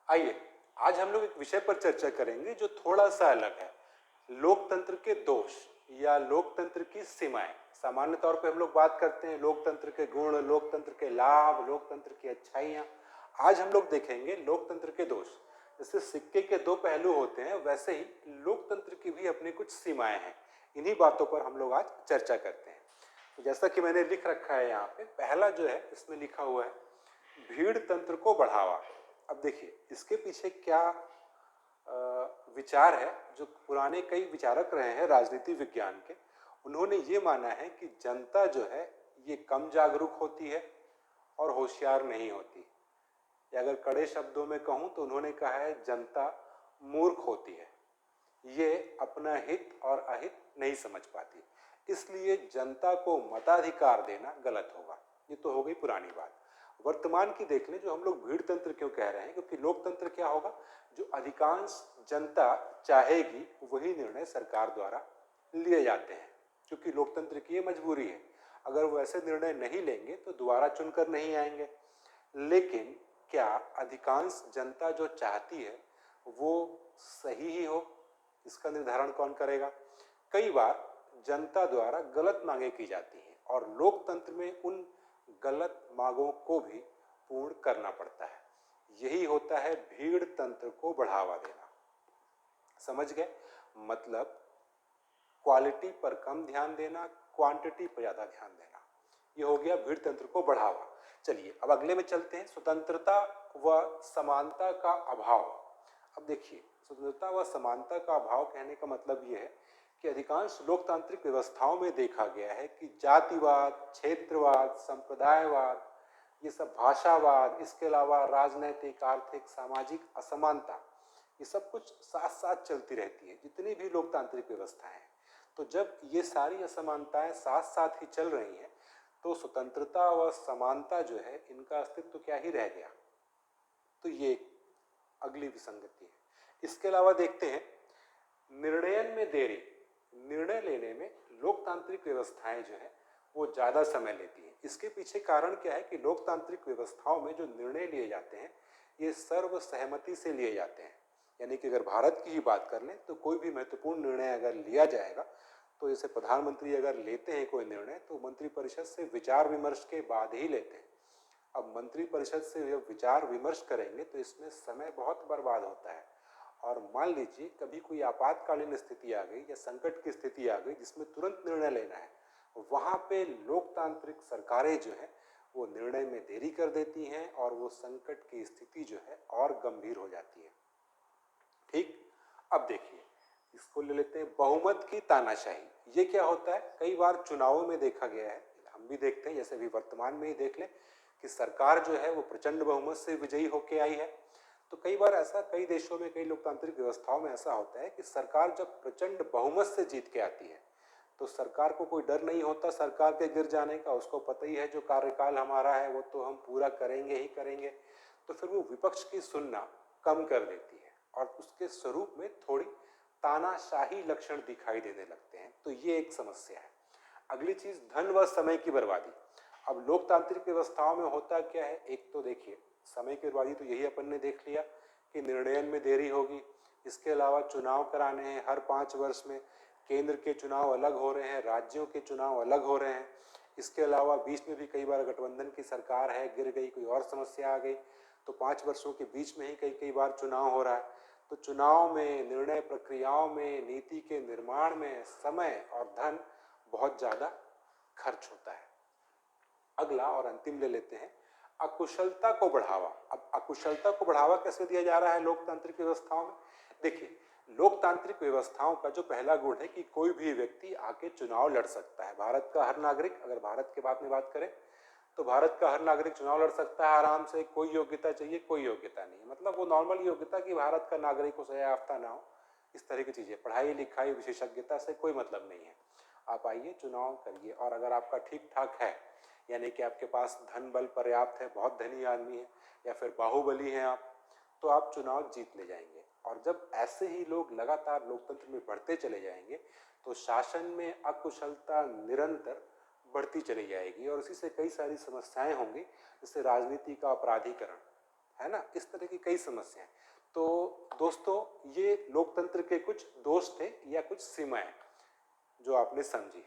आइए आज हम लोग एक विषय पर चर्चा करेंगे जो थोड़ा सा अलग है, लोकतंत्र के दोष या लोकतंत्र की सीमाएं। सामान्य तौर पे हम लोग बात करते हैं लोकतंत्र के गुण, लोकतंत्र के लाभ, लोकतंत्र की अच्छाइयां। आज हम लोग देखेंगे लोकतंत्र के दोष। जैसे सिक्के के दो पहलू होते हैं, वैसे ही लोकतंत्र की भी अपनी कुछ सीमाएं हैं। इन्हीं बातों पर हम लोग आज चर्चा करते हैं। तो जैसा कि मैंने लिख रखा है यहाँ पे, पहला जो है इसमें लिखा हुआ है भीड़ तंत्र को बढ़ावा। अब देखिए इसके पीछे क्या विचार है। जो पुराने कई विचारक रहे हैं राजनीति विज्ञान के, उन्होंने ये माना है कि जनता जो है ये कम जागरूक होती है और होशियार नहीं होती, या अगर कड़े शब्दों में कहूं तो उन्होंने कहा है जनता मूर्ख होती है, ये अपना हित और अहित नहीं समझ पाती, इसलिए जनता को मताधिकार देना गलत होगा। ये तो हो गई पुरानी बात। वर्तमान की देख लें, जो हम लोग भीड़ तंत्र क्यों कह रहे हैं, क्योंकि लोकतंत्र क्या होगा, जो अधिकांश जनता चाहेगी वही निर्णय सरकार द्वारा लिए जाते हैं, क्योंकि लोकतंत्र की ये मजबूरी है। अगर वो ऐसे निर्णय नहीं लेंगे तो दोबारा चुनकर नहीं आएंगे। लेकिन क्या अधिकांश जनता जो चाहती है वो सही ही हो, इसका निर्धारण कौन करेगा? कई बार जनता द्वारा गलत मांगे की जाती हैं और लोकतंत्र में उन गलत मांगों को भी पूर्ण करना पड़ता है। यही होता है भीड़ तंत्र को बढ़ावा देना। समझ गए? मतलब क्वालिटी पर कम ध्यान देना, क्वांटिटी पर ज्यादा ध्यान देना। ये हो गया भीड़ तंत्र को बढ़ावा। चलिए अब अगले में चलते हैं, स्वतंत्रता व समानता का अभाव। अब देखिए, स्वतंत्रता व समानता का अभाव कहने का मतलब यह है कि अधिकांश लोकतांत्रिक व्यवस्थाओं में देखा गया है कि जातिवाद, क्षेत्रवाद, संप्रदायवाद, ये सब भाषावाद, इसके अलावा राजनैतिक, आर्थिक, सामाजिक असमानता, ये सब कुछ साथ साथ चलती रहती है जितनी भी लोकतांत्रिक व्यवस्थाएं हैं। तो जब ये सारी असमानताएं साथ साथ ही चल रही हैं तो स्वतंत्रता व समानता जो है इनका अस्तित्व तो क्या ही रह गया। तो ये अगली विसंगति है। इसके अलावा देखते हैं निर्णयन में देरी। निर्णय लेने में लोकतांत्रिक व्यवस्थाएं जो है वो ज्यादा समय लेती हैं। इसके पीछे कारण क्या है कि लोकतांत्रिक व्यवस्थाओं में जो निर्णय लिए जाते हैं ये सर्वसहमति से लिए जाते हैं। यानी कि अगर भारत की ही बात कर लें तो कोई भी महत्वपूर्ण निर्णय अगर लिया जाएगा तो जैसे प्रधानमंत्री अगर लेते हैं कोई निर्णय तो मंत्रिपरिषद से विचार विमर्श के बाद ही लेते हैं। अब मंत्रिपरिषद से जब विचार विमर्श करेंगे तो इसमें समय बहुत बर्बाद होता है। और मान लीजिए कभी कोई आपातकालीन स्थिति आ गई या संकट की स्थिति आ गई जिसमें तुरंत निर्णय लेना है, वहां पे लोकतांत्रिक सरकारें जो है वो निर्णय में देरी कर देती हैं और वो संकट की स्थिति जो है और गंभीर हो जाती है। ठीक, अब देखिए इसको ले लेते हैं बहुमत की तानाशाही। ये क्या होता है? कई बार चुनावों में देखा गया है, हम भी देखते हैं, जैसे अभी वर्तमान में ही देख लें कि सरकार जो है वो प्रचंड बहुमत से विजयी होकर आई है। तो कई बार ऐसा कई देशों में, कई लोकतांत्रिक व्यवस्थाओं में ऐसा होता है कि सरकार जब प्रचंड बहुमत से जीत के आती है तो सरकार को कोई डर नहीं होता सरकार के गिर जाने का। उसको पता ही है जो कार्यकाल हमारा है वो तो हम पूरा करेंगे ही करेंगे। तो फिर वो विपक्ष की सुनना कम कर देती है और उसके स्वरूप में थोड़ी तानाशाही लक्षण दिखाई देने लगते हैं। तो ये एक समस्या है। अगली चीज धन व समय की बर्बादी। अब लोकतांत्रिक व्यवस्थाओं में होता क्या है, एक तो देखिए समय की बर्बादी तो यही अपन ने देख लिया कि निर्णयन में देरी होगी। इसके अलावा चुनाव कराने हैं हर 5 वर्ष में, केंद्र के चुनाव अलग हो रहे हैं, राज्यों के चुनाव अलग हो रहे हैं। इसके अलावा बीच में भी कई बार गठबंधन की सरकार है, गिर गई, कोई और समस्या आ गई तो 5 वर्षों के बीच में ही कई बार चुनाव हो रहा है। तो चुनाव में, निर्णय प्रक्रियाओं में, नीति के निर्माण में समय और धन बहुत ज्यादा खर्च होता है। अगला और अंतिम ले लेते हैं अकुशलता को बढ़ावा। अब अकुशलता को बढ़ावा कैसे दिया जा रहा है लोकतांत्रिक व्यवस्थाओं में? देखिए लोकतांत्रिक व्यवस्थाओं का जो पहला गुण है कि कोई भी व्यक्ति आके चुनाव लड़ सकता है। भारत का हर नागरिक, अगर भारत के बात में बात करें तो भारत का हर नागरिक चुनाव लड़ सकता है आराम से। कोई योग्यता चाहिए? कोई योग्यता नहीं है। मतलब वो नॉर्मल योग्यता कि भारत का नागरिक हो, सया याफ्ता ना हो, इस तरह की चीजें, पढ़ाई लिखाई विशेषज्ञता से कोई मतलब नहीं है। आप आइए चुनाव करिए और अगर आपका ठीक ठाक है, यानी कि आपके पास धन बल पर्याप्त है, बहुत धनी आदमी है या फिर बाहुबली हैं आप, तो आप चुनाव जीत ले जाएंगे। और जब ऐसे ही लोग लगातार लोकतंत्र में बढ़ते चले जाएंगे तो शासन में अकुशलता निरंतर बढ़ती चली जाएगी और इसी से कई सारी समस्याएं होंगी, जैसे राजनीति का अपराधीकरण। है ना। इस तरह की कई समस्याएं। तो दोस्तों, ये लोकतंत्र के कुछ दोष थे या कुछ सीमाएं जो आपने समझी।